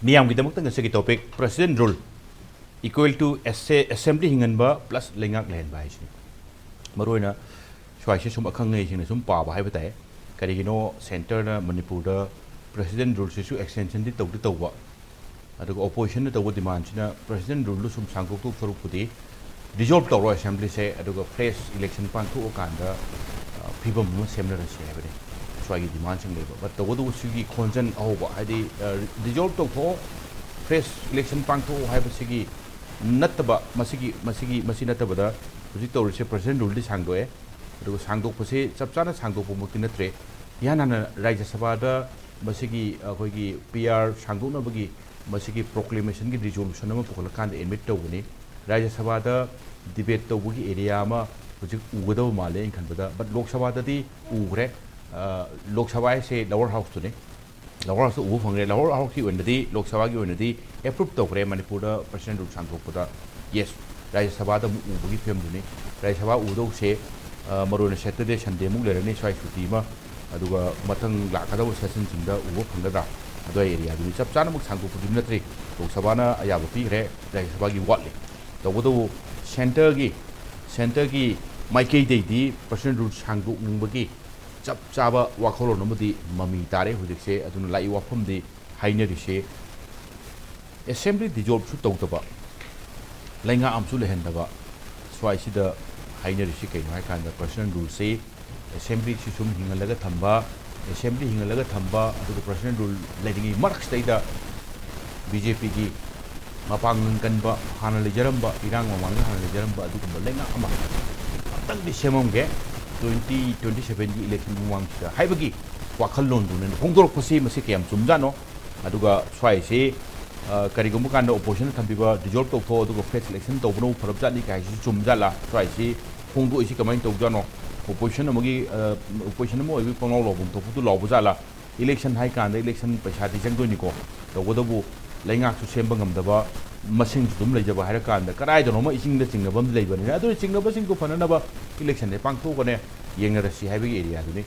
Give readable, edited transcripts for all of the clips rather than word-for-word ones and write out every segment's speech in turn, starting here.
Miam kita mukta ngasi topik President rule equal to Assembly Hinghanba+Leingak Leihanba hai sini. Maruina Swaisi sum akhang ngai sini sum pa ba hai batai. Karigino center na Manipur da President rule sisu extension di tawwa. Aduga opposition na tawwa demand sina President rule sum sangkok tu saruk putih dissolve tawro assembly se aduga fresh election pan thu okanda people mu semna rasi hai bade. Swagi demand sing leba but tawwa du sugi konjan ahoba hadi dissolve tawro fresh election pan thu hai basigi nattaba masi nattaba da huji tawri se President rule di sangdoe aduga sangdok pase chapchana sangdok pumukti natre yana Rajya Sabha da masigi akhoi PR sangdokna bagi masigi proclamation gi resolution ama pukul kan admit tawni Rajya Sabha da debate tawgi area ma huji ugadaw male in khanbada but Lok Sabha da di ugre Lok Sabha se lower house to ne lower house ugu phangre lower house ki onadi Lok Sabha gi onadi approve tawre Manipur da President rule sangdokpada yes Rajya Sabha da ugi phem duni Rajya Sabha udo se Maruna Saturday Sunday muk lerani swai chuti ma aduga mathang lakadaw session singda ugo phangada ado area du chap chana muk sangko pudi natri Lok Sabha na ayaba pi re Rajya Sabha gi watli tawdo center gi maikei dei di President rule sangko ngbagi chap chaba wakholo nomudi mami tare hujikse aduna lai wafam di hainari se assembly dissolve su tawtaba lainga amsu lehendaba swai sida hainari si kai mai kan da President rule se assembly si sum hingalaga thamba aduga President rule leading mark state da BJP gi mapang kanba hana lejaramba irang mamanga hana lejaramba aduga lenga ama tang di semam ge 2027 gi election muang sa haibagi wakhallon du ne hongdorok pasi masi kayam chumjano aduga swai se karigum kan da opposition thambiba dissolve to tho aduga fresh election to bono pharabja ni kai si chumjala swai se hongdo isi kamai tawjano opposition mo ibi kono lobum to putu lobujala election hai kan da election paisa di jangdo ni ko to godabu laingak su semba ngamdaba masing dum lejaba haira kan da karai dono ma ising da chingnabam leibani adu chingnaba sing ko fananaba election ne pangtho ko ne yengra si haibi area du ni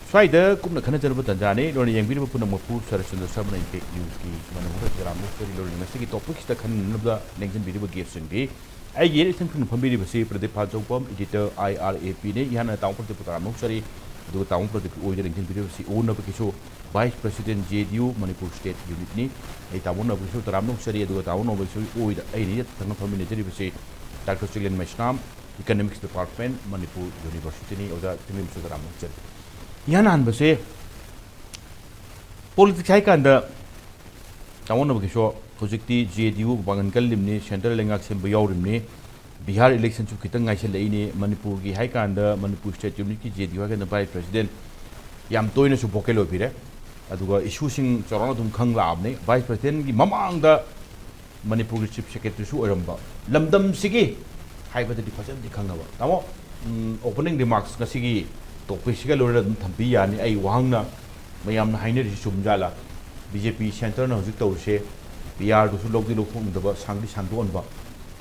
swaida kumna khana jarba tanjani loni yengbi ba puna Manipur Saratchandra Sharma impact news ki Manung Ramu story loni ngasigi topic sta khan nabda lengjan bidi ba gap singbi ai ye election kun phambiri basi Pradip Phanjoubam editor IRAP ne yana taung Pradip Phanjoubam sari du taung Pradip oide lengjan bidi basi o Nabakishor Vice President JDU Manipur State Unit ni ai taung Nabakishor taramno sari du taung Nabakishor oide ai ni tang phambiri jari basi Dr. Chinglen Maisam Economocs Department Manipur University ni oda timim su taramno sari yana an basi politics hai kan da taung Nabakishor Projecti JDU bangan kalimni Central Leingak semba yaurimni Bihar election chu kitang ngai sel leini Manipur gi hai kan da Manipur State Unit ki JDU ga na Vice President yam toina su bokelo pire aduga issue sing chorona dum khang laabne Vice President gi mamang da Manipur Chief Secretary su oramba lamdam sigi hai ba di fajan di khangaba tamo opening remarks nga sigi topic siga lora dum thampi yani ai wahangna mayam na hainari sumjala BJP center na hojik tawse PR du su logdi lokong daba sangdi sangdo onba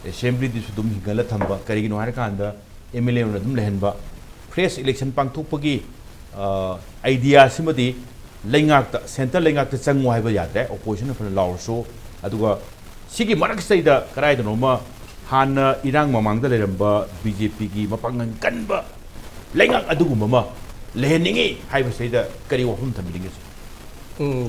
assembly di su dum hingala thamba karigino har kanda MLA na dum lehenba fresh election pangthokpagi idea simadi leingak ta center leingak ta changwa haiba yadre opposition fa lawso aduga sigi marak saida karai da noma hana irang mamang da leramba BJP gi mapangan kanba leingak adugu mama leheningi haiba saida kari wahum thambilingi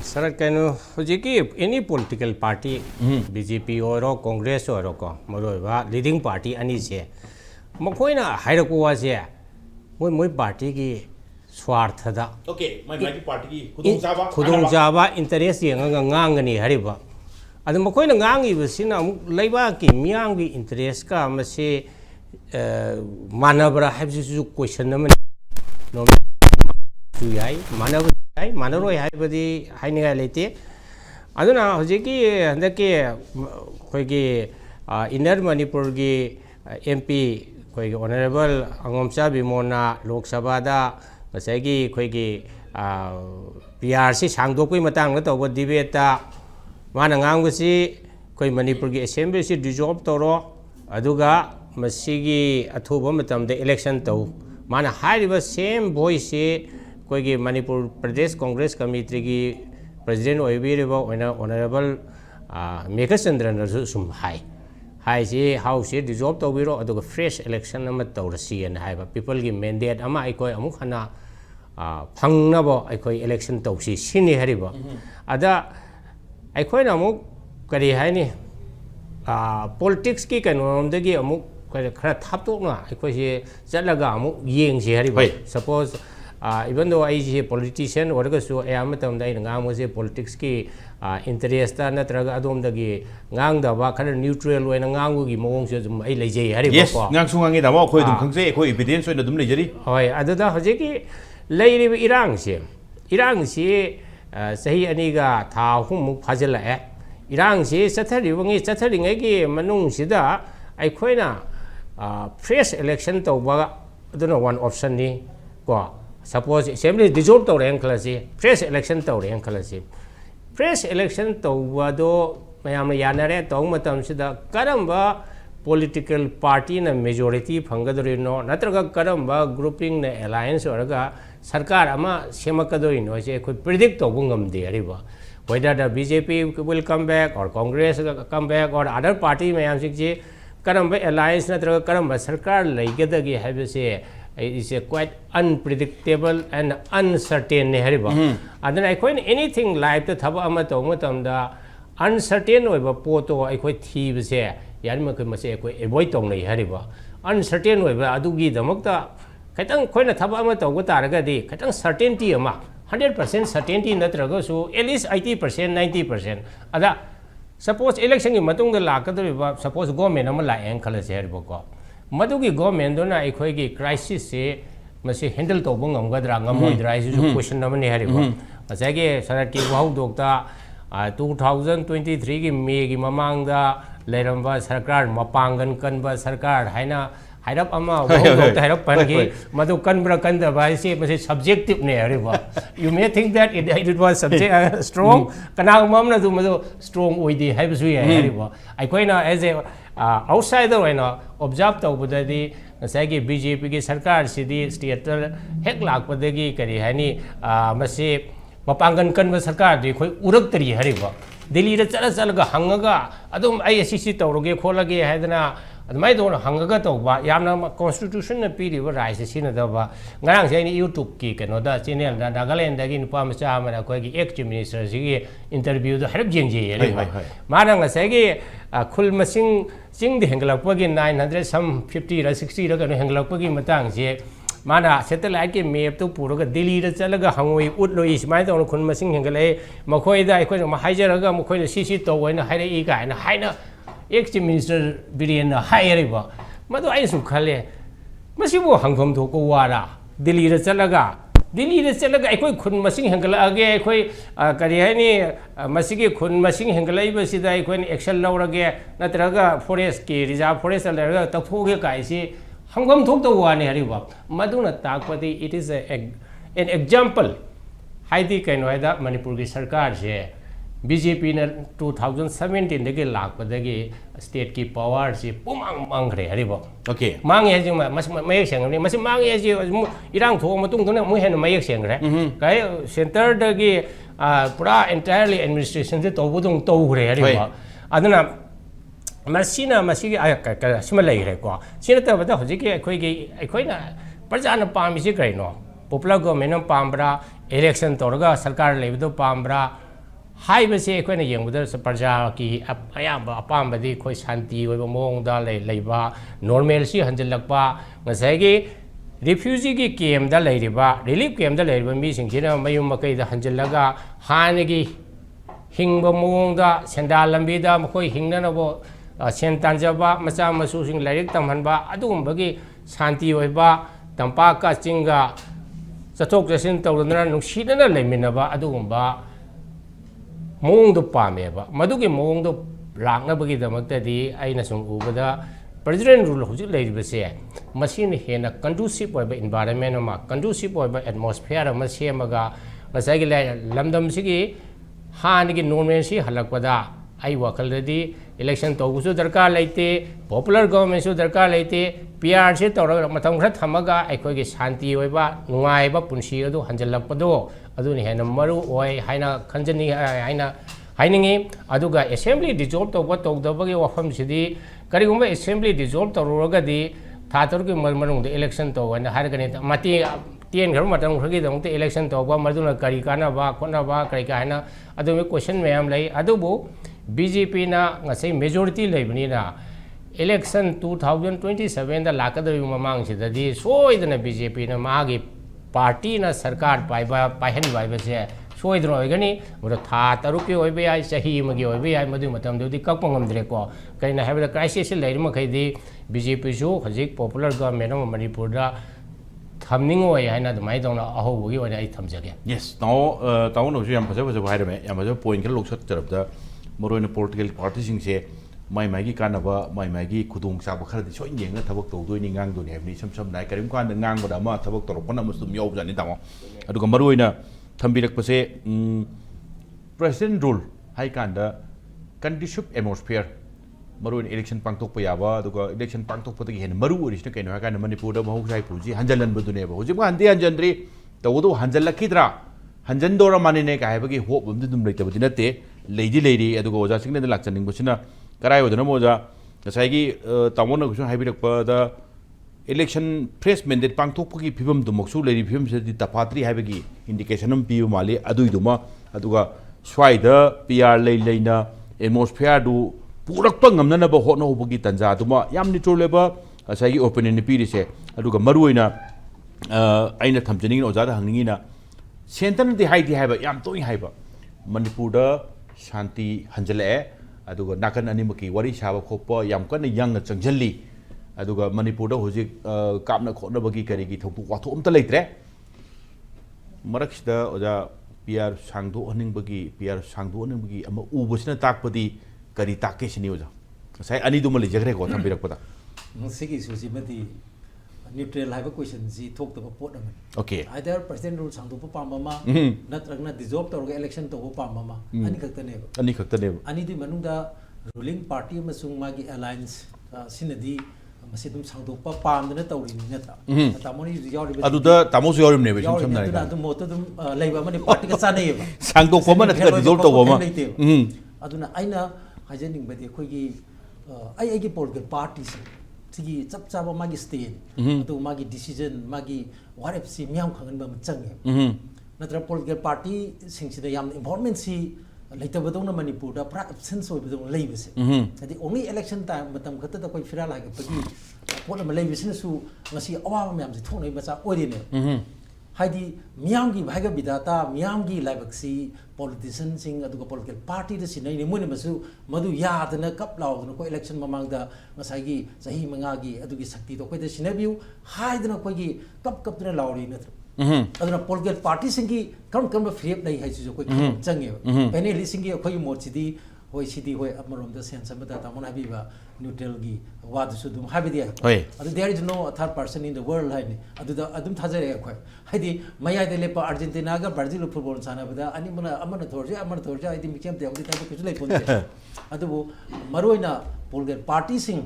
Sarat kano hojiki any political party BJP or Congress or ko moroiba leading party ani se makoina hairaku wa se moi party ki swartha da okay my party ki khudong jaba interest yang ngangani hariba adu makoina ngangi bisina leiba ki miang bi interest ka mase manabra habsu question na no tu yai manabra Manaroi Habadi Hainiga Lete. I don't know, Hojiki and the K Kogi Inner Manipurgi MP Honorable Angomsa Bimona Lok Sabada Pasagi Kogi PRC Sangdoki Matang over debate Manangangusi Koi Manipurgi Assembly dissolved Toro Aduga Masigi Atubomatam the election to Mana High same voice Kogi Manipur Pradesh Congress Committee President Oibiriba Honorable Megachandran sum high see how she dissolved the bureau of the fresh election amateur and have people give mandate ama ikoi amukhana Pangnabo ikoi election topsi sini hariba ada ikoi namuk kari haini politics ki kanom dagi amuk khara thaptok na ikoi si chalaga amuk yeng si hariba suppose even though I is a politician or so I am a politics ki interest na traga adom dagi ngang da ba kana neutral when ngang gi mong se zum ai leje hari yes ngang sungang da ba khoi dum khangse khoi evidence oina dum lejari hoi adada hoje ki leiri irang se sahi ani ga tha hum muk phajala irang se chathari wangi chathari ngai gi manung sida ai khoina fresh election to ba aduna one option ni ko suppose assembly dissolve to reng klasi fresh election to reng klasi fresh election to wado mayam yanare to matam sida karamba political party na majority phangadori no natraga karamba grouping na alliance oraga sarkar ama semakadori no je koi predict to bungam de ariba whether the BJP will come back or Congress come back or other party mayam sikje karamba alliance natraga karamba sarkar laigedagi have say it is a quite unpredictable and uncertain hariba adana I coin anything like the thaba ama to matam da uncertain oiba poto I coin thibe se yarma ko mase ko avoid tong nei hariba uncertain oiba adugi damakta khaitang khoina thaba ama to go taraga di khaitang certainty ama 100% certainty natraga so at least 80% 90% ada suppose election gi matung da lakadriba suppose government ama la en khala se hariba ko Madugi government dona ikoi crisis se masi handle to bungam gadra ngamoidra is question namani hariba asage sarati wahau dokta 2023 gi May gi mamangda Leihanba sarkar mapangan kanba sarkar haina hairap ama wahau dokta hairap pangi madu kanbra kanda ba se masi subjective ne hariba you may think that it was subject strong kana mamna du madu strong oidi haibusu hariba aikoina as a outsider when observe to budadi nasagi BJP ki sarkar sidi state hek lak padagi kari hani masi mapangan kan sarkar de khoi urak tari hariba Delhi ra chala ga hangaga adum ai asisi tawroge kholage haidana admai don hangaga to ba yamna constitution na piri ba rai se sina da ba ngarang se ni YouTube ki keno da channel da Nagaland da gi nupa ma cha ma ko gi ex minister si interview da harap jengje yare ma nga se gi khul masing sing the henglakpagi 900 some 50 or 60 ra kano henglakpagi matang se mana satellite ke map to puraga Delhi ra chalaga hangoi utloi smai to khun masing henglai makhoi da ikoi ma haijaraga makhoi na sisi to waina haire I ga na haina ex minister Biren na hairiba madu ai su khale masibo hangfam to ko wara Delhi ra chalaga ikoi khun masing hengla age ikoi kari hani masigi khun masing henglai ba sida ikoi action laurage natraga forest ki reserve forest la takhoge kai si hangam thok to wani hariba maduna takpati it is an example haidi kaino haida Manipur ki sarkar se BJP na 2017 dagi lakpadagi state ki power si pumang mangre hariba okay mang ye juma mas mayek seng ni mas mang ye ji irang tho matung thona mu hen mayek seng re kai center dagi pura entirely administration se to budung to gre hariba aduna masina masigi ka simalai re ko sina ta bata hoji ki khoi na parjana pami si kai no popular government pambra election torga sarkar lebido pambra hai ba se khoi na yengbuda parja ki ayamba apambadi khoi shanti oi ba mong da leiba normal si hanjilakpa ngasai gi refugee ki camp da leiriba relief camp da leiriba mi sing jina mayum makai da hanjilaga hanagi hingba mong da sendal lambi da khoi hingna na bo sen tanjaba macha masu sing lairik tamhanba adum bagi shanti oi ba tampa ka chinga chathok jasin tawdana nuksina leiminaba adum ba mong do pameba madugi mong do rangna bagi damakta di aina sung ubada president rule hojik leibase machine hena conducive oiba environment ma conducive oiba atmosphere ma semaga masagi lamdam sigi hanigi normal si halakpada ai wakal di election to gusu darkar leite popular government su darkar leite PR se tawra matam khra thamaga ai khoi gi shanti oiba nungai ba punsi adu hanjalapado aduni hena maru oi haina khanjani haina हाइनिंगे अदुगा assembly dissolve तौबा तौदबगे वफम सिदी करिगुम्बा assembly dissolve तौरुरगदी था तरुगी मनुंग election तौवन हारगने मती ten घर Matang खगी दंगते election तौबा मदुना करी कानाबा खोनाबा करी का हाना अदुमे क्वेश्चन मैम लई अदुबो बीजेपी ना ngase majority लेबनिना इलेक्शन 2027 दा लाकदबी ममांग सिददी सोइदना बीजेपी ना मागी पार्टी ना सरकार पाइबा पाहन बाइबसे सोइद्रो होगनी मरो था तरुकी होइबे आइ सही मगी होइबे आइ मदु मतम दुदी कक्प ngамद्रे को करिना हैबदा क्राइसिस लेरि मखैदी बीजेपी जो हजिक पॉपुलर गवर्नमेंट ऑफ मणिपुर दा थमनिंग होय हैना दमाइ दौना अहोबगी होय आइ थमजगे यस नाउ ताउ नो याम फजब फजब हाइरमे याम फजब पॉइंट खल लोकसत तरफदा मरोइन पॉलिटिकल पार्टी सिंगसे माइ माइगी कानबा माइ माइगी खुदोंग चाबा खरदि सोइ येंगा थबक तौदोइनि ngang हैबनि सम सम नाइ करिम कान ngang मा थबक तोरपन मसुम यौबजानि तामो अदुगा मरोइना थम्बिरकपसे प्रेसिडेंट रूल हाई कांदा कंडीसिव एटमॉस्फेयर मरोइन इलेक्शन पांगथोकप याबा अदुगा इलेक्शन पांगथोकपदगी हेन मरु ओरिसना कैनो हाकान मणिपुर महुसाई पुजी हंजलन बदुनेबा हुजिब हांदे हंजनद्री तवदो हंजलखिद्रा हंजनदोरा मानिने कायबगी होप बमदि दुम लेतबदि नते लेदि लेरि अदुगा ओजा सिंगने लाक्चनिंग बसिना कराय ओदना मोजा गसाइगी तामोना गुसु हाइबिरकपदा इलेक्शन फ्रेश मैंडेट पांगथोकपगी फिबम दुमक्सु लेरि फिबम सेदि तफात्री हाइबगी इंडिकेशन हम पियु माले अदुइदुमा अदुगा स्वाइदा पीआर लेना एटमॉस्फेयर दु पुरक्प ngamnanaba hotna hobagi tanja duma yamni troleba asai opinion ni pirise aduga maruina aina thamjani oja da hangni na center di haidi haiba yam toi haiba manipur da shanti hanjale aduga nakan animaki wari saba khopa yam kan yang changjalli aduga manipur da hojik kapna khona bagi karigi thopu watho umta leitre maraksida oja PR sangdo haning bagi PR sangdo haning bagi ama ubusina takpadi करी ताके सिनी ओजा साइ अनि दुमले जगरे को थम्बिरक पता सिगी सुसी मति neutral हाइबा question जी थोक तब पोट अमन ओके आइदर प्रेसिडेंट रूल सांगदो पाममा नत्रगना डिसॉल्व तौरगा इलेक्शन तो पाममा अनि खक्तने अनि दि मनुंदा रूलिंग पार्टी अमसुंग मागी अलायंस सिनदी मसे दुम सांगदोपा पामदना तौरिनि नत्रा तामोनि यावरि अदुदा तामोसु यावरिम नेबे सम समनाय अदु मोत दुम लेबा मने पार्टी का चानेबा सांगदोपा मन डिसॉल्व तौबमा अदुना आइना हाइजेनिंग बदे खोगी आई पॉलिटिकल पार्टी से चप चाब मागी स्टेट अदु मागी डिसीजन मागी वारेप सी मियाम खंगन बम चंगे नत्र पॉलिटिकल पार्टी सिंगसिदा याम इन्वॉल्वमेंट सी लेतबदोंना मणिपुर दा पूरा एब्सेंस होइबदों लेबसे हदि ओनली इलेक्शन टाइम मतम खत दा कोई फिरा लागे पगी पोलम लेबिसनसु ngasi awa myam se thonai macha orine हाइदी मियाम की भाइगा बिदाता मियाम की लाइबक्सी पॉलिटिशियन सिंग अदुगा पॉलिटिकल पार्टी द सिनै मोने मसु मदु यादना कप लाउदना को इलेक्शन ममांगदा ngसाइगी सही मंगागी अदुगी शक्ति तो कोइदा सिनबिउ हाइदना कोइगी कप कपना लाउरी नत्र अदुना पॉलिटिकल पार्टी सिंगी कम कम फ्रेप नै हाइसु कोइ चंगे पैनल सिंगी कोइ मोचिदी होय सिदी होय अमरोमदा सेंस अमदा तामोन हाबिबा न्यूट्रल गी वादसु दुम हाबिदि अदु there is no third person in the world हाइनि अदुदा अदुम थाजरे अखोय हाइदि मयादे लेपा अर्जेंटीना गा ब्राजील फुटबॉल सानाबदा अनि मना अमना थोरजे आइदि मिकेम ते अमदि ताबु कुछ लेपोनते अदुबो मरोइना पॉलिटिकल पार्टी सिंग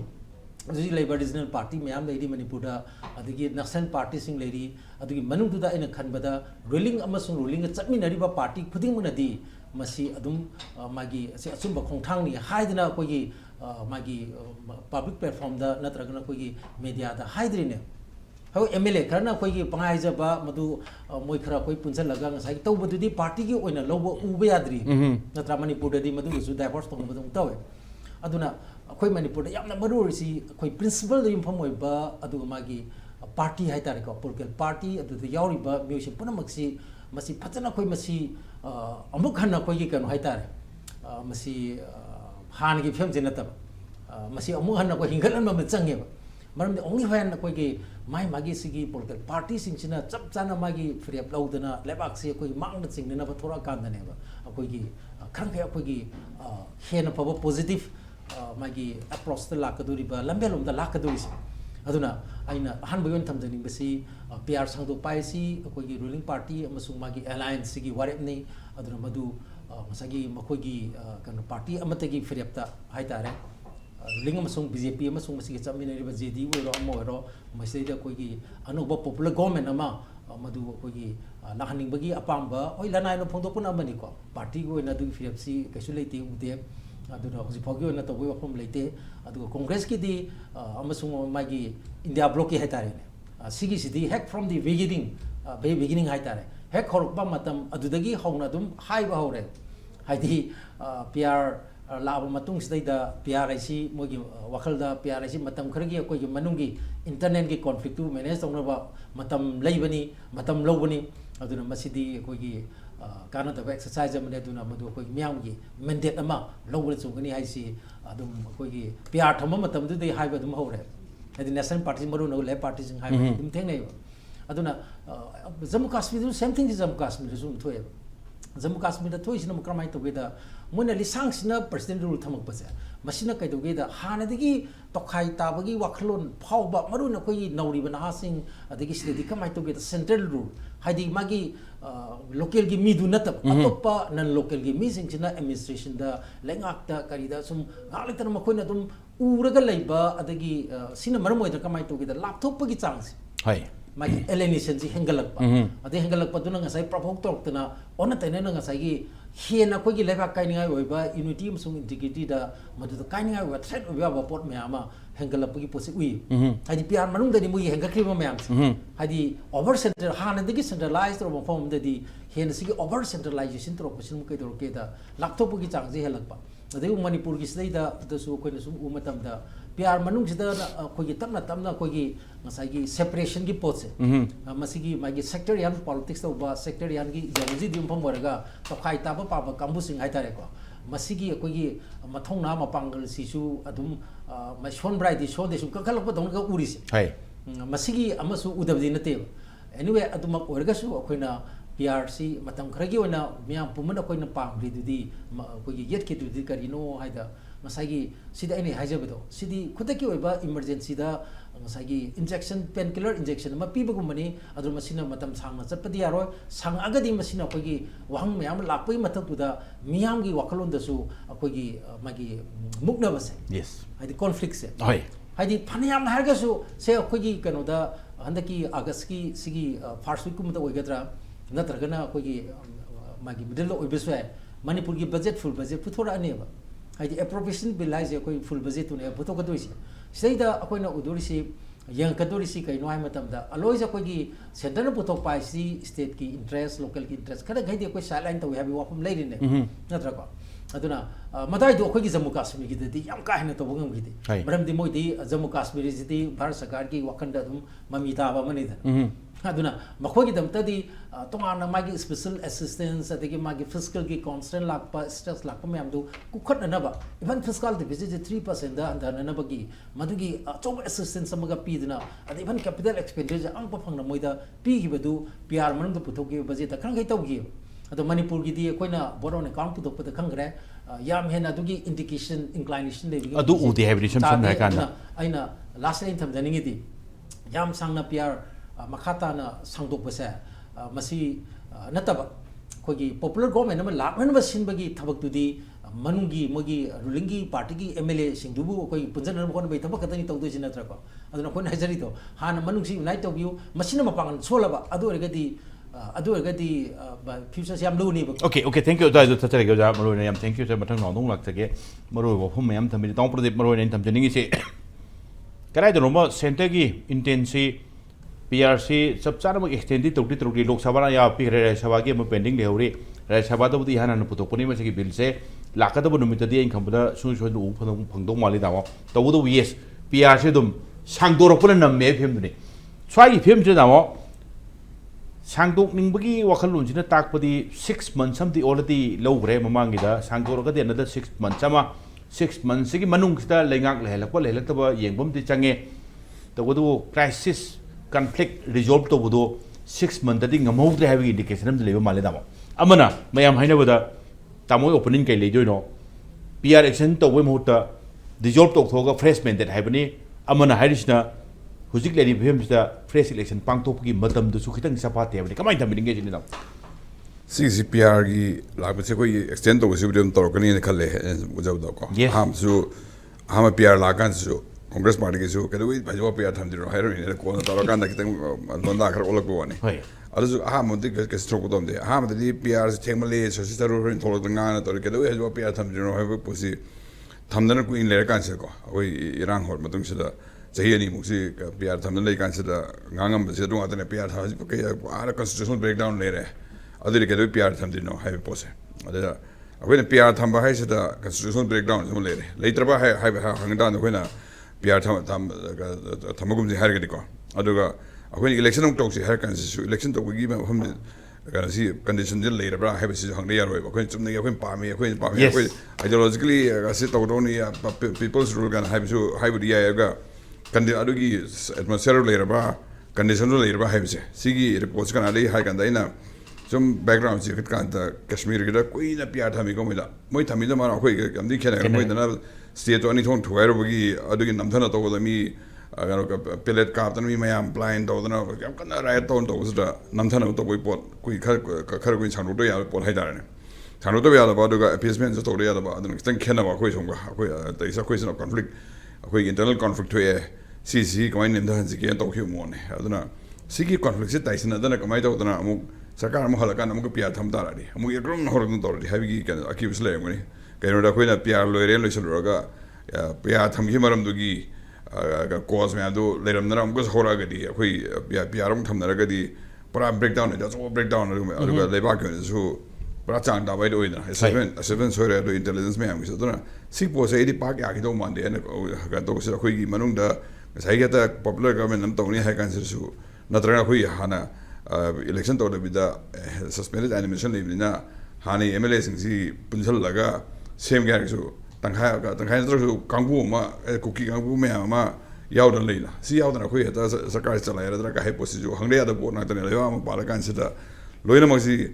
जी लेबर रीजनल पार्टी मैम लेडी मणिपुर अदगी नेशनल पार्टी सिंग लेरी अदगी मनुदुदा इन खनबदा रूलिंग अमसुंग रूलिंग चटमिनरिबा पार्टी खुदिंगमुनदी मसी अदुम मागी से असुंब खोंथांगनि हाइदना कोगी मागी पब्लिक प्लेटफॉर्म दा नत्रगना कोगी मीडिया दा हाइद्रिने हो एमएलए खरना कोगी पंगाइजबा मदु मोय खरा कोई पुंजलगा ngसाइ तौबदुदी पार्टी की ओइना लौबो उबे याद्रि नत्रा मणिपुर ददी मदु सु डाइवर्स तोंबदु तवे अदुना अखोय मणिपुर दा यामना मरुरिसी अखोय प्रिंसिपल दा युमफम ओइबा अदु मागी पार्टी हाइतारे को पॉलिटिकल पार्टी अदु यावरिबा म्यूजिक पुनमक्सी मसी फजना कोई मसी अमुक हन्ना कोई कनो हाइतारे मसी हान की फिल्म जिनतब मसी अमुक हन्ना कोई हिंगलन म चंगेबा मरम ओनली व्हेन कोई की माई मागी सिगी पॉलिटिकल पार्टी सिंगसिना चप चाना मागी फ्रेप लौदना लेबाक से कोई मांग चिंगना थोड़ा कांदनेबा कोई की खरंखे कोई की हेन फब पॉजिटिव मागी अप्रोच द लाकदोरिबा लंबेलोम द लाकदोरिसे अदुना आइना अहनबयोन थमजनिंगबसी पीआर सांगदो पाइसी अखोगी रूलिंग पार्टी अमसुंग मागी अलायंस सिगी वारेपनी अदुना मदु मसागी मखोगी कनो पार्टी अमतगी फ्रेपता हाइतारे रूलिंग अमसुंग बीजेपी अमसुंग मसिगी चमिनरिबा जेडी ओइरो अमो ओइरो मसिदा कोगी अनोबा पॉपुलर गवर्नमेंट अमा madu akhoi lahaning bagi apamba oi lanai no phongdokuna amani ko party go na du FFC kaisu leite ude aduna hoji phogi na to boi wafam leite adu congress ki di amasung magi india block ki haitare ne sigi sidi hack from the very beginning haitare hack horokba matam adudagi hauna dum haiba hore haidi PR laaba matung sidaida PR IC mogi wakhalda PR IC matam khargi koi gi manungi internet gi conflict tu manage tongna matam leibani matam lobani aduna masidi koi gi kana da exercise amane aduna madu koi myam gi mandate ama lobul chungani haisi adum koi gi PR thama matam du dei haiba dum hore adi national party maru no le party sing haiba dum thengnai aduna Jammu Kashmir same thing is Jammu Kashmir zum thoe Jammu Kashmir da thoi sina mukramai to geda mona lisang sina president rule thamak pase masina kai to geda hanadigi tokhai tabagi wakhlon phawba maruna koi nauri bana hasing adigi sidi kamai to geda central rule haidi magi local gi midu natab atopa nan local gi mi sing sina administration da lengak da karida sum ngalitan makoina dum uraga leiba adigi sina marmoi da kamai to geda laptop gi changsi hai magi alienation ji hengalakpa ade hengalakpa duna ngasai propok tok tana ona tane na ngasai gi hena ko gi leba kaininga oiba unity amsung integrity da madu kaininga wa threat oiba ba pot meama hengalakpa gi posi ui hadi PR manung da ni mui hengakriba meam hadi over center hana digi centralized ro form da di hena sigi over centralization tro pasin kai dor ke da laptop gi changji helakpa ade Manipur gi sdai da su ko na sum umatam da PR manung sida ko gi tamna ko gi ngasai gi separation gi potse masigi magi sectarian politics to ba sectarian gi ideology dim phom waraga to khai ta pa kambu sing hai tare ko masigi ko gi mathong na mapangal sisu adum mai shon brai di so de su kakal ko dong ka uri se hai masigi amasu udabdi nate anyway adum waraga su akoina PRC matam kharagi ona miam pumana koina pamri dudi ko gi yet ke dudi karino haida masagi sida ini hajabado sidi khudaki oiba emergency da masagi injection painkiller injection ma pibagum mani adu masina matam sangna chapadi yaroi sang agadi masina kogi wahang mayam lakpai matak tuda miyam gi wakalon da su kogi magi mukna base yes hadi conflict se hai hadi phaniyam harga su se kogi kano da handaki august ki sigi first week kum da oigadra natragana kogi magi middle oibesu Manipur gi budget full budget puthora aneba haidi appropriation bill lai je koi full budget ne puto ka doisi seida akoina udurisi yang kadurisi kai no hai matam da aloi ja koi gi center na puto pai si state ki interest local ki interest kada gaidi koi sideline to habi wapum lai ne natra ko aduna madai do koi gi Jammu Kashmir gi di yam ka hena to bungam gi di maram di moi di Jammu Kashmir ji di Bharat Sarkar ki wakanda dum mamita ba mani da aduna makhoi gi dam ta di tongana magi special assistance adegi magi fiscal gi constant lakpa stress lakpa myam du ku khat na ba even fiscal deficit 3% da andana na bagi madugi chob assistance samaga pi dina adi even capital expenditure ang pa phangna moida pi gi badu PR manung da puthok gi budget da khang gai taw gi ado Manipur gi di koina boron account puthok pa da khang gre yam hena dugi indication inclination de adu uti hybridation sam na kan aina last line tham janingi di yam sangna PR makhata na sangdok pase masi nataba kogi popular government ama lakman ba sinbagi thabak tudi manungi mogi ruling gi party gi MLA singdubu koi punjan na kon bai thabak katani tawdu jinatra ko aduna kon hajari to hana manung si unite to view masina mapangan solaba adu ergadi future yam lu ni okay thank you da tachare ga ja maro ne yam thank you sir mathang nong lak tage maro bo phum yam thambi tong Pradip maro ne tham janingi se karai do no center gi intensi PRC सब चार में extend तौटी लोक सभा या पीरे राज्य सभा की pending लेहरी राज्य सभा तो हाना पुथोपनी की बिल से लाकदब नुमितदी खबदा सुन फंगदौ माली दामो तब येस PRC सांगदोरपन नमे फिल्म स्वाई फिल्म से दामो सांगदोनिंबगी वखललोंसिना ताकपदी 6 months समदी ऑलरेडी लौग्रे ममांगिदा सांगदोरगदे अनदर 6 months अमा 6 months की मनुंगसिदा लेंगाक लेहलकब येंबमदि चंगे तबदु crisis conflict resolve to budo 6 months adi ngamoutre have indication am leba male damo amana mayam haina bada tamoi opening kai le joino PR action to we mota resolve to thoga fresh mandate haibani amana hairisna hujik leni bhems da fresh election pangtop gi matam du su khitang sapa te abani kamai tham binge jini dam CCPR gi lagbe se koi extend to we sibdem to kani ne khale ujab do ko ham su ham PR lagan su Congress Party gisu kedui bhajo PR thamdiro hairani ko na tara kan kitang donda khar olak bo ani Hoi. alu ha modi ke stroke dom de ha modi PR themale so sister rin tholo nga na tor kedui bhajo PR thamdiro ha pusi thamdana ku in le kan se ko oi irang hor matung sida chahi ani musi PR thamdana le kan sida ngangam se dung atane PR tha ke ara constitutional breakdown le re adu kedui PR thamdino ha pose ada akoina PR thamba hai sida constitutional breakdown so le re leitraba ha hangdan akoina PR thamagum ji hair ko aduga akhoi election ong tok si hair kan si election tok gi ma hum kan si condition jil leira bra have si hang ne yar akhoi chumne akhoi pami akhoi ideologically asi tok do ni people's rule kan have so have dia ga kan adugi atmosphere leira bra condition leira bra have si gi reports kan ali hai kan daina some background si kan ta Kashmir gi da koi na PR thami ko moi thami da ma akhoi kam di khena moi da state to ani thong thuai ro gi adugi namthana to da mi pellet captain mi mayam blind do na kam kana ra to da namthana to koi pot kui khar koi chanu to ya pot hai da ne chanu to ya da ba duga appeasement to ya da ba adun stang khena ba koi songa koi ta isa koi no conflict koi internal conflict to ye si kamai nem da han si ke to khu mo ne aduna si ki conflict si tai sina da na kamai to da amuk sarkar mo halakan amuk pia tham ta ra di amuk ekrom na hor to ri habi ki akibs le ngoni kaino da koina PR loire lo suraga PR thamgi maram dugi cause me ado leram naram ko hora gadi akoi PR ram tham naraga di pura breakdown da so breakdown aduga leba ko so pura chang da bai do ina seven sore do intelligence me am so dona sik po se di pak ya ki do mande na ga do se akoi gi manung da sai ga ta popular government nam to ni ha kan su natra akoi hana election to da bida suspended animation le na hani MLA sing si punjal laga same guy so tangkai tro kangbu ma cookie kangbu me ma yaw dan leina si yaw dan khoi ta sarkar chala ya da ka he posi jo hangle da bo na ta le wa ma pala kan sida loina ma si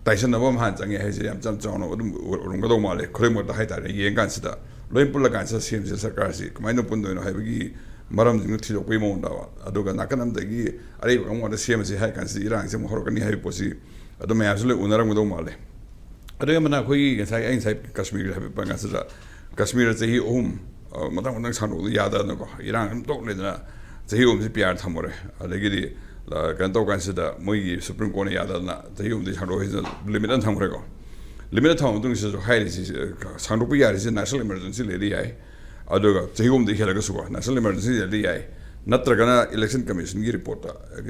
taishan na bom han chang ye he si am cham chong no rum ga do ma le khoi mo da hai ta re yen kan sida loin pula kan sa sim si sarkar si kamai no pun do no hai gi maram jing thi lo pui mo da wa aduga nakanam da gi are ko mo da sim si hai kan si irang se mo hor kan ni hai posi adu me asle unaram do ma le ada yang mana koi saya ingin saya Kashmir habis bangga saja Kashmir sehi matang sang dulu ya ada no Iran tok le na sehi si PR thamore ada gini la kan tok kan saja moi Supreme Court ya ada na sehi di sang dulu limitan thamore ko limitan tham tung si hai si sang dulu ya si national emergency le di ai ada sehi di khela ka suwa national emergency le di ai natra kana election commission gi report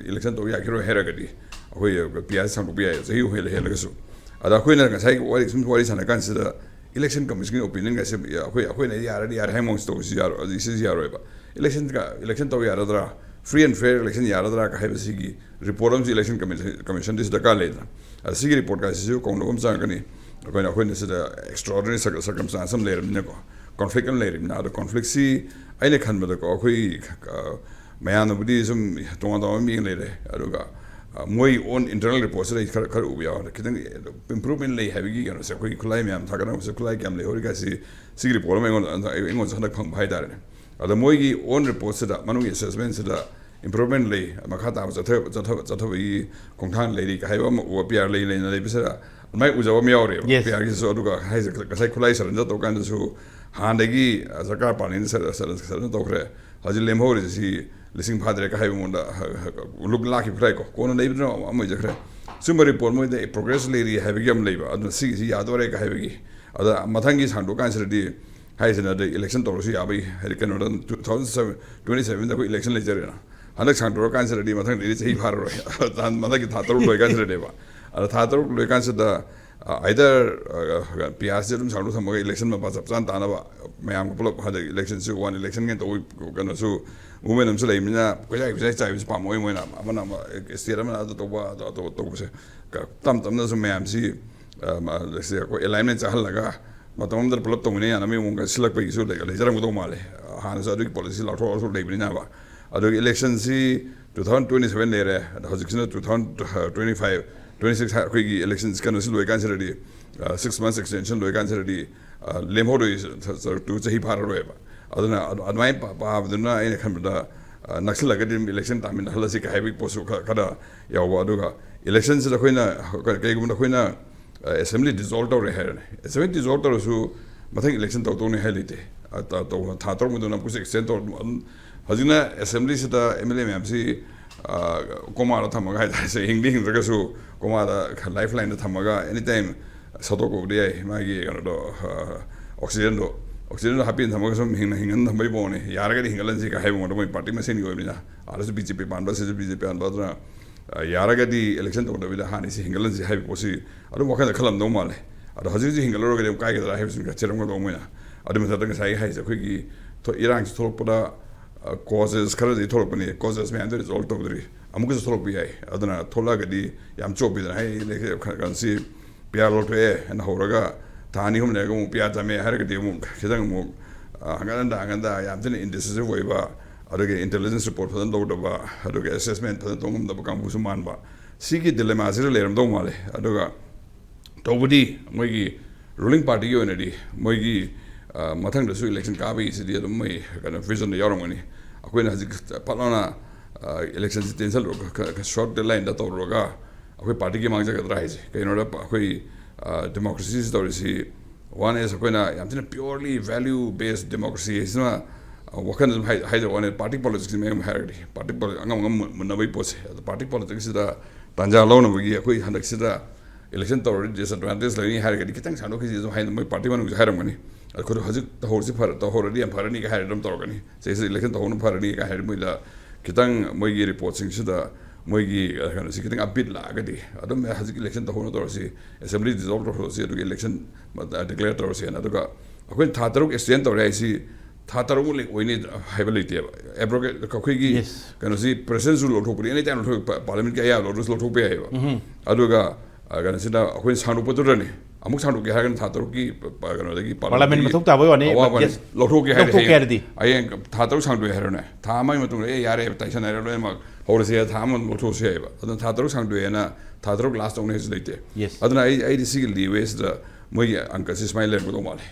election to ya kiro hera gadi akoi PR sang dulu ya sehi hela ka su ada koi na sai wari sana kan sida election commission opinion ga se akoi na yar hai mong sto si yar this is yar ba election to yar dra free and fair election yar dra ka hai si gi report on election commission this da ka le da si gi report ka si ko no sa ka ni akoi na sida extraordinary circumstance am le ne ko conflict am le na the conflict si ai ne khan ba ko akoi mayan budi sum to mi le re aduga moi own internal reports le khar ubya kitang improvement le havigi you know se koi khulai me am thagana se khulai kam le hori ka si report me ngon sa nak phang bhai dar ne ada moi gi own reports da manung assessment da improvement le makha ta zatha wi kongthang le ri ka haiba mo PR le na le bisa mai ujawa me ore PR gi so duga hai ka sai khulai saran da to kan su handagi sarkar panin sa to khre haji lemho ri si lising padre ka haiba monda look like khre ko no nei no amoi jakre summa report mo de progress le ri habigam leiba adu si yadore ka habigi ada mathangi sandu kan sir di hai sina de election to si abai herikan 2027 da ko election le jare na hanak sandu kan sir di mathang ri sei phar ro tan matagi thatar lo kan sir de ba ada thatar lo kan sir da either PR se dum sandu sam election ma ba san ta na ba mayam ko pulo ha election su one election gen to kan su women am sele mina ko ya sai sai pa moi moi na amana estira mana to ba to se tam na so mayam si se ko alignment cha halaga matom dar pulo to ne ana me mon ga silak pe su le jarang to male han sa du policy la to so le bina ba adu election si 2027 le re ha 2025 26 ko elections kan su lo kan sere di 6 months extension lo kan sere di lemho do to chahi phar ro ba aduna admai pa aduna ine khan da naxal agadim election tamin halasi ka heavy posu kada yawa aduga elections da khoina kai gum da khoina assembly dissolved or here assembly dissolved or su mathang election to ne helite ꯊꯥ ꯇꯔꯨꯛ ꯃꯇꯨꯡꯗ ꯑꯃꯨꯛꯁꯨ extend ꯇꯧꯔ ꯍꯧꯖꯤꯛꯅ ꯑꯦꯁꯦꯝꯕ꯭ꯂꯤꯁꯤꯗ MLA ꯃꯌꯥꯝꯁꯤ ꯀꯣꯃꯥꯗ ꯊꯝꯃꯒ ꯍꯥꯏꯇꯥꯔꯦ ꯍꯤꯡꯗ꯭ꯔꯒꯁꯨ ꯀꯣꯃꯥꯗ life ꯂꯥꯏꯟꯗ ꯊꯝꯃꯒ ꯑꯦꯅꯤ ꯇꯥꯏꯝ ꯁꯠꯇꯣꯛꯄꯕꯨꯗꯤ ꯌꯥꯏ ꯃꯥꯒꯤ ꯀꯩꯅꯣꯗꯣ ꯑꯣꯛꯁꯤꯖꯦꯟꯗꯣ ꯍꯥꯞꯄꯤꯅ ꯊꯝꯃꯒ ꯁꯨꯝ ꯍꯤꯡꯍꯟ ꯊꯝꯕꯩ ꯃꯑꯣꯡꯅꯤ ꯌꯥꯔꯒꯗꯤ ꯍꯤꯡꯒꯠꯍꯟꯁꯤ ꯍꯥꯏꯕ ꯃꯉꯣꯟꯗ ꯃꯣꯏ ꯄꯥꯔꯇꯤ ꯃꯁꯦꯟꯒꯤ ꯑꯣꯏꯕꯅꯤꯅ ꯑꯥꯗꯁꯨ BJP ꯄꯥꯟꯕ ꯁꯤꯁꯨ BJP ꯄꯥꯟꯕ ꯑꯗꯨꯅ ꯌꯥꯔꯒꯗꯤ ꯏꯂꯦꯛꯁꯟ ꯇꯧꯗꯕꯤꯗ ꯍꯥꯟꯅꯁꯤ ꯍꯤꯡꯒꯠꯍꯟꯁꯤ ꯍꯥꯏꯕ ꯄꯣꯠꯁꯤ ꯑꯗꯨꯝ ꯋꯥꯈꯜꯗ ꯈꯜꯂꯝꯗꯧ ꯃꯥꯜꯂꯦ ꯑꯗꯣ ꯍꯧꯖꯤꯛ ꯍꯤꯡꯒꯠꯂꯨꯔꯒꯗꯤ ꯑꯃꯨꯛ ꯀꯥꯏꯒꯗ꯭ꯔꯥ ꯍꯥꯏꯕꯁꯤ ꯆꯦꯔꯝꯒꯗꯧ ꯃꯣꯏꯅ ꯑꯗꯨ ꯃꯊꯛꯇ ꯉꯁꯥꯏ ꯍꯥꯏꯁꯦ ꯑꯩꯈꯣꯏꯒꯤ ꯏꯔꯥꯡꯁꯤ ꯊꯣꯛꯂꯛꯄꯗ ꯀꯣꯖꯦꯁ ꯈꯔꯗꯤ ꯊꯣꯛꯂꯛꯄꯅꯤ ꯀꯣꯖꯦꯁ ꯃꯌꯥꯝꯗꯨ ꯔꯤꯖꯣꯜቭ ꯇꯧꯗ꯭ꯔꯤ ꯑꯃꯨꯛꯀꯁꯨ ꯊꯣꯛꯂꯛꯄ ꯌꯥꯏ ꯑꯗꯨꯅ ꯊꯣꯛꯂꯛꯑꯒꯗꯤ ꯌꯥꯝ ꯆꯣꯞꯄꯤꯗꯅ ꯀꯩꯅꯣꯁꯤ ꯄꯤꯌꯥꯔ ꯂꯧꯊꯣꯛꯑꯦ ꯍꯥꯏꯅ ꯍꯧꯔꯒ ꯊꯥ 2-3 ꯂꯩꯔꯒ ꯑꯃꯨꯛ ꯄꯤꯌꯥꯔ ꯊꯝꯃꯦ ꯍꯥꯏꯔꯒꯗꯤ ꯑꯃꯨꯛ ꯈꯤꯇꯪ ꯑꯃꯨꯛ ꯍꯪꯒꯠ-ꯍꯟꯗ ꯌꯥꯝ ꯊꯤꯅ ꯏꯟꯗꯤꯁꯤꯖꯤቭ ꯑꯣꯏꯕ ꯑꯗꯨꯒ ꯏꯟꯇꯦꯂꯤꯖꯦꯟꯁ ꯔꯤꯄꯣꯔꯠ ꯐꯖꯅ ꯂꯧꯗꯕ ꯑꯗꯨꯒ ꯑꯦꯁꯦꯁꯃꯦꯟ ꯐꯖꯅ ꯇꯧꯉꯝꯗꯕ ꯀꯥꯡꯕꯨꯁꯨ ꯃꯥꯟꯕ ꯁꯤꯒꯤ ꯗꯤꯂꯦꯃꯥꯁꯤꯗ ꯂꯩꯔꯝꯗꯧ ꯃꯥꯜꯂꯦ ꯑꯗꯨꯒ ꯇꯧꯕꯗꯤ ꯃꯣꯏꯒꯤ ꯔꯨꯂꯤꯡ ꯄꯥꯔꯇꯤꯒꯤ ꯑꯣꯏꯅꯗꯤ ꯃꯣꯏꯒꯤ ꯃꯊꯪꯗꯁꯨ ꯏꯂꯦꯛꯁꯟ ꯀꯥꯕꯒꯤꯁꯤꯗꯤ ꯑꯗꯨꯝ ꯃꯣꯏ ꯀꯩꯅꯣ ꯚꯤꯖꯟꯗ ꯌꯥꯎꯔꯝꯒꯅꯤ ꯑꯩꯈꯣꯏꯅ ꯍꯧꯖꯤꯛ ꯄꯠꯂꯥꯎꯅ ꯏꯂꯦꯛꯁꯟꯁꯤ ꯇꯦꯟꯁꯜꯂꯨꯔꯒ ꯁꯣꯔꯠ ꯗꯦꯗꯂꯥꯏꯟꯗ ꯇꯧꯔꯨꯔꯒ ꯑꯩꯈꯣꯏ ꯄꯥꯔꯇꯤꯒꯤ ꯃꯥꯡꯖꯒꯗ꯭ꯔꯥ ꯍꯥꯏꯁꯦ ꯀꯩꯅꯣꯗ ꯑꯩꯈꯣꯏ ꯗꯦꯃꯣꯀ꯭ꯔꯦꯁꯤꯁꯤ ꯇꯧꯔꯤꯁꯤ ꯋꯥꯟ ꯑꯦꯁ ꯑꯩꯈꯣꯏꯅ ꯌꯥꯝ ꯊꯤꯅ ꯄꯤꯌꯣꯔꯂꯤ ꯚꯦꯂ꯭ꯌꯨ ꯕꯦꯁ ꯗꯦꯃꯣꯀ꯭ꯔꯦꯁꯤ ꯍꯥꯏꯁꯤꯅ ꯋꯥꯈꯜꯗ ꯑꯗꯨꯝ ꯍꯥꯏꯖꯕ ꯋꯥꯅꯤ ꯄꯥꯔꯇꯤ ꯄꯣꯂꯤꯇꯤꯛꯁꯀꯤ ꯃꯌꯥꯝ ꯍꯥꯏꯔꯒꯗꯤ ꯄꯥꯔꯇꯤ ꯑꯉꯝ ꯃꯨꯟꯅꯕꯒꯤ ꯄꯣꯠꯁꯦ ꯑꯗꯣ ꯄꯥꯔꯇꯤ ꯄꯣꯂꯤꯇꯤꯛꯁꯁꯤꯗ ꯇꯥꯟꯖꯥ ꯂꯧꯅꯕꯒꯤ ꯑꯩꯈꯣꯏ ꯍꯟꯗꯛꯁꯤꯗ ꯏꯂꯦꯛꯁꯟ ꯇꯧꯔꯗꯤ ꯗꯤꯁꯑꯦꯗꯚꯥꯟꯇꯦꯖ ꯂꯩꯅꯤ ꯍꯥꯏꯔꯒꯗꯤ ꯈꯤꯇꯪ ꯁꯥꯡꯗꯣꯛꯈꯤꯁꯤ ꯑꯗꯨꯝ ꯍꯥꯏꯅ ꯃꯣꯏ ꯄꯥꯔꯇꯤ ꯃꯅꯨꯡꯁꯨ ꯍꯥꯏꯔꯝꯒꯅꯤ ꯑꯩꯈꯣꯏ ꯍꯧꯖꯤꯛ ꯇꯧꯍꯧꯔꯗꯤ ꯌꯥꯝ ꯐꯔꯅꯤꯒ ꯍꯥꯏꯔ ꯑꯗꯨꯝ ꯇꯧꯔꯛꯀꯅꯤ ꯁꯤꯁꯤꯗ ꯏꯂꯦꯛꯁꯟ ꯇꯧꯍꯧꯅ ꯐꯔꯅꯤꯒ ꯍꯥꯏꯔ ꯃꯣꯏꯗ ꯈꯤꯇꯪ ꯃꯣꯏꯒꯤ ꯔꯤꯄꯣꯔꯠꯁꯤꯡꯁꯤꯗ ꯃꯣꯏꯒꯤ ꯀꯩꯅꯣꯁꯤ ꯈꯤꯇꯪ ꯑꯞꯕꯤꯠ ꯂꯥꯛꯑꯒꯗꯤ ꯑꯗꯨꯝ ꯍꯧꯖꯤꯛ ꯏꯂꯦꯛꯁꯟ ꯇꯧꯍꯧꯅ ꯇꯧꯔꯁꯤ ꯑꯦꯁꯦꯝꯕ꯭ꯂꯤ ꯗꯤꯖꯣꯜቭ ꯇꯧꯍꯧꯔꯁꯤ ꯑꯗꯨꯒ ꯏꯂꯦꯛꯁꯟ ꯗꯤꯀ꯭ꯂꯦꯌꯔ ꯇꯧꯔꯁꯤꯅ ꯑꯗꯨꯒ ꯑꯩꯈꯣꯏꯅ ꯊꯥ 3 ꯑꯦꯛꯁꯇꯦꯟ ꯇꯧꯔꯦ ꯍꯥꯏꯁꯤ ꯊꯥ 3 ꯑꯣꯏꯅꯤ ꯍꯥꯏꯕ ꯂꯩꯇꯦꯕ ꯑꯦꯕ꯭ꯔꯣꯒꯦꯠ ꯑꯩꯈꯣꯏꯒꯤ ꯀꯩꯅꯣꯁꯤ ꯄ꯭ꯔꯦꯁꯤꯗꯦꯟꯁꯨ ꯂꯧꯊꯣꯛꯄꯗꯤ ꯑꯦꯅꯤ ꯇꯥꯏꯝ ꯂꯧꯊꯣꯛꯄ ꯄꯥꯔꯂꯤꯌꯥꯃꯦꯟꯠꯀꯤ ꯑꯌꯥꯕ ꯂꯧꯗ꯭ꯔꯁꯨ ꯂꯧꯊꯣꯛꯄ ꯌꯥꯏꯑꯕ ꯑꯗꯨꯒ ꯀꯩꯅꯣꯁꯤꯗ ꯑꯩꯈꯣꯏꯅ ꯁꯥꯡꯗꯣꯛꯄꯗꯨꯗꯅꯤ ꯑꯃꯨꯛ ꯁꯥꯡꯗꯣꯛꯀꯦ ꯍꯥꯏꯔꯒꯅ ꯊꯥ 3ꯒꯤ ꯀꯩꯅꯣꯗꯒꯤ ꯄꯥꯔꯂꯥꯃꯦꯟꯠ ꯃꯊꯧ ꯇꯥꯕꯩ ꯋꯥꯅꯤ ꯂꯧꯊꯣꯛꯀꯦ ꯍꯥꯏꯔꯗꯤ ꯍꯌꯦꯡ ꯊꯥ 3 ꯁꯥꯡꯗꯣꯛꯑꯦ ꯍꯥꯏꯔꯣꯅꯦ ꯊꯥ ꯑꯃꯒꯤ ꯃꯇꯨꯡꯗ ꯌꯥꯔꯦ ꯇꯥꯏꯁꯟ ꯍꯥꯏꯔ ꯂꯣꯏꯅꯃꯛ ꯍꯧꯔꯁꯤ ꯊꯥ ꯑꯃ ꯂꯧꯊꯣꯛꯑꯁꯨ ꯌꯥꯏꯑꯕ ꯑꯗꯨꯅ ꯊꯥ 3 ꯁꯥꯡꯗꯣꯛꯑꯦꯅ ꯊꯥ 3 ꯂꯥꯁ ꯇꯧꯅꯤ ꯍꯥꯏꯁꯨ ꯂꯩꯇꯦ ꯑꯗꯨꯅ ꯑꯩꯗꯤ ꯁꯤꯒꯤ ꯂꯤꯋꯦꯁꯤꯗ ꯃꯣꯏꯒꯤ ꯑꯪꯀꯁꯤ ꯁꯨꯃꯥꯏꯅ ꯂꯩꯔꯝꯒꯗꯧ ꯃꯥꯜꯂꯦ